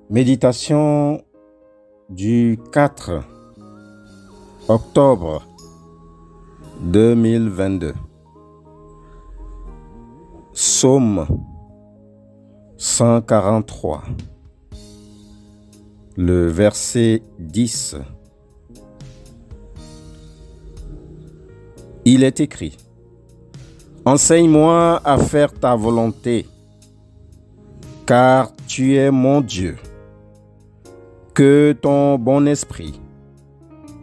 Méditation du 4 octobre 2022. Psaume 143. Le verset 10. Il est écrit: Enseigne-moi à faire ta volonté, car tu es mon Dieu. Que ton bon esprit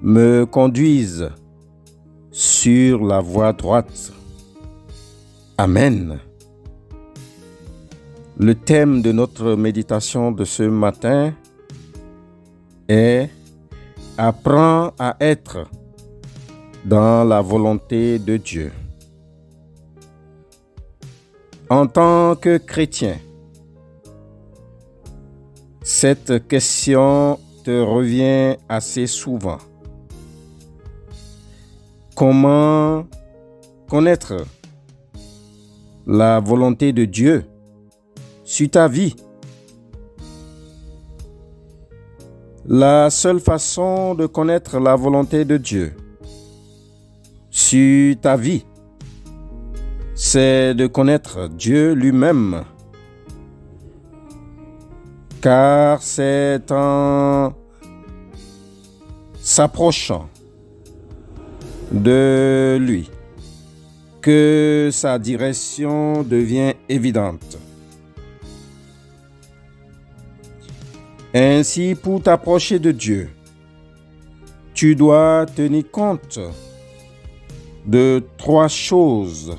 me conduise sur la voie droite. Amen. Le thème de notre méditation de ce matin est « Apprends à être dans la volonté de Dieu ». En tant que chrétien, cette question te revient assez souvent. Comment connaître la volonté de Dieu sur ta vie? La seule façon de connaître la volonté de Dieu sur ta vie, c'est de connaître Dieu lui-même. Car c'est en s'approchant de lui que sa direction devient évidente. Ainsi, pour t'approcher de Dieu, tu dois tenir compte de 3 choses.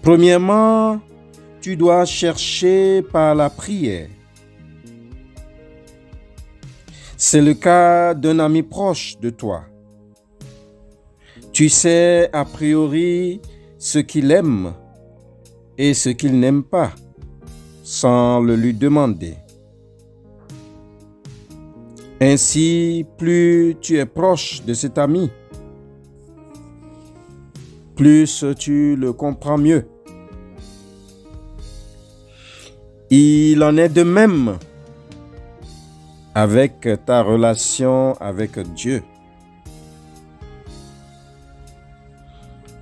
Premièrement, tu dois chercher par la prière. C'est le cas d'un ami proche de toi. Tu sais a priori ce qu'il aime et ce qu'il n'aime pas, sans le lui demander. Ainsi, plus tu es proche de cet ami, plus tu le comprends mieux. Il en est de même avec ta relation avec Dieu.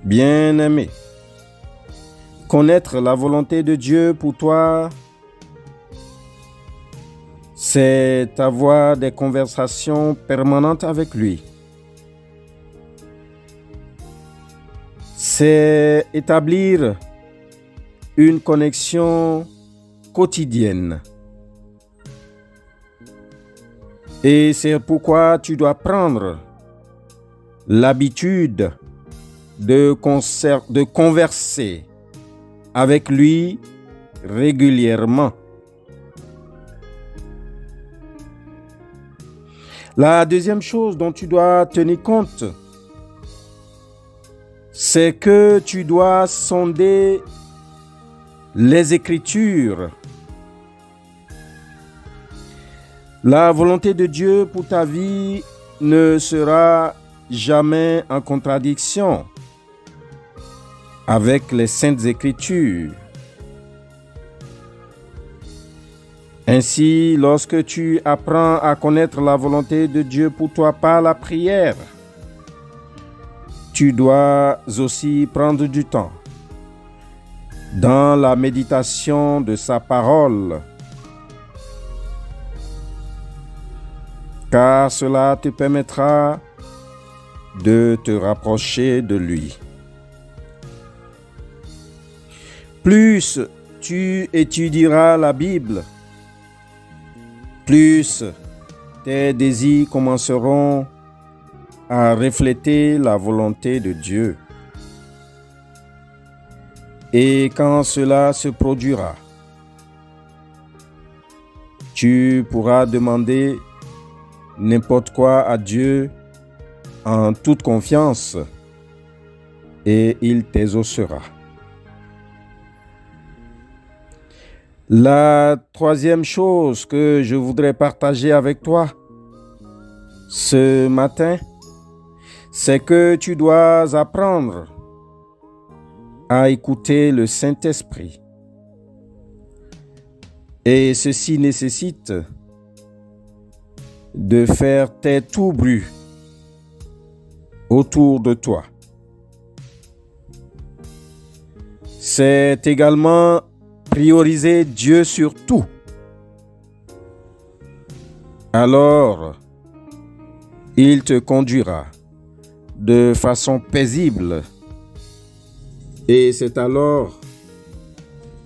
Bien-aimé, connaître la volonté de Dieu pour toi, c'est avoir des conversations permanentes avec lui. C'est établir une connexion quotidienne. Et c'est pourquoi tu dois prendre l'habitude de converser avec lui régulièrement. La deuxième chose dont tu dois tenir compte, c'est que tu dois sonder les Écritures. La volonté de Dieu pour ta vie ne sera jamais en contradiction avec les Saintes Écritures. Ainsi, lorsque tu apprends à connaître la volonté de Dieu pour toi par la prière, tu dois aussi prendre du temps dans la méditation de sa parole, car cela te permettra de te rapprocher de lui. Plus tu étudieras la Bible, plus tes désirs commenceront à refléter la volonté de Dieu. Et quand cela se produira, tu pourras demander n'importe quoi à Dieu en toute confiance et il t'exaucera. La troisième chose que je voudrais partager avec toi ce matin, c'est que tu dois apprendre à écouter le Saint-Esprit Et ceci nécessite de faire taire tout bruit autour de toi. C'est également prioriser Dieu sur tout. Alors, il te conduira de façon paisible. Et c'est alors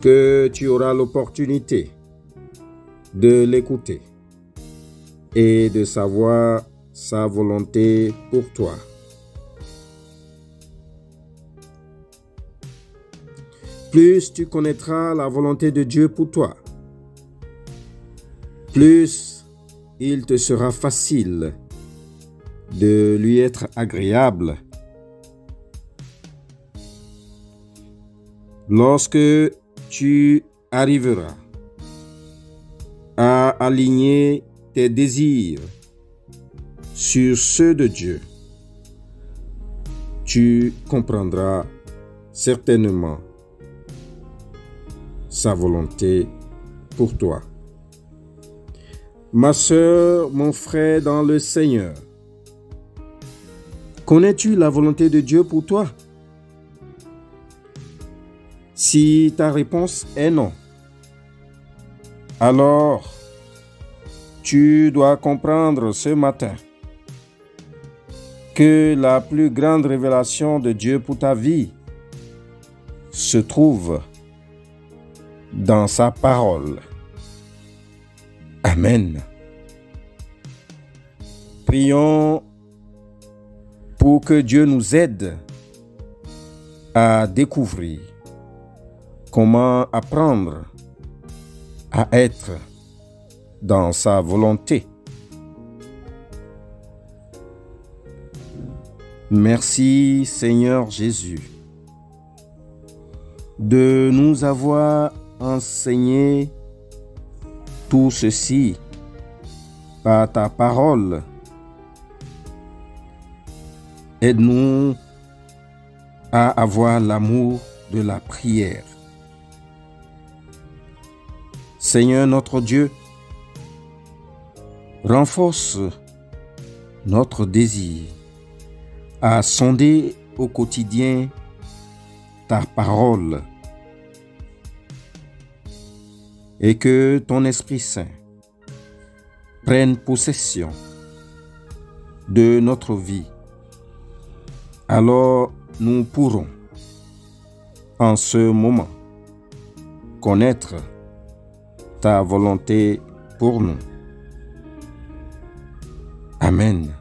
que tu auras l'opportunité de l'écouter et de savoir sa volonté pour toi. Plus tu connaîtras la volonté de Dieu pour toi, plus il te sera facile de lui être agréable. Lorsque tu arriveras à aligner tes désirs sur ceux de Dieu, tu comprendras certainement sa volonté pour toi. Ma sœur, mon frère dans le Seigneur, connais-tu la volonté de Dieu pour toi? Si ta réponse est non, alors tu dois comprendre ce matin que la plus grande révélation de Dieu pour ta vie se trouve dans sa parole. Amen. Prions pour que Dieu nous aide à découvrir comment apprendre à être dans sa volonté. Merci Seigneur Jésus de nous avoir enseigné tout ceci par ta parole. Aide-nous à avoir l'amour de la prière. Seigneur notre Dieu, renforce notre désir à sonder au quotidien ta parole et que ton Esprit Saint prenne possession de notre vie. Alors nous pourrons en ce moment connaître ta volonté pour nous. Amen.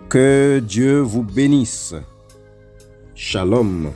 Que Dieu vous bénisse. Shalom.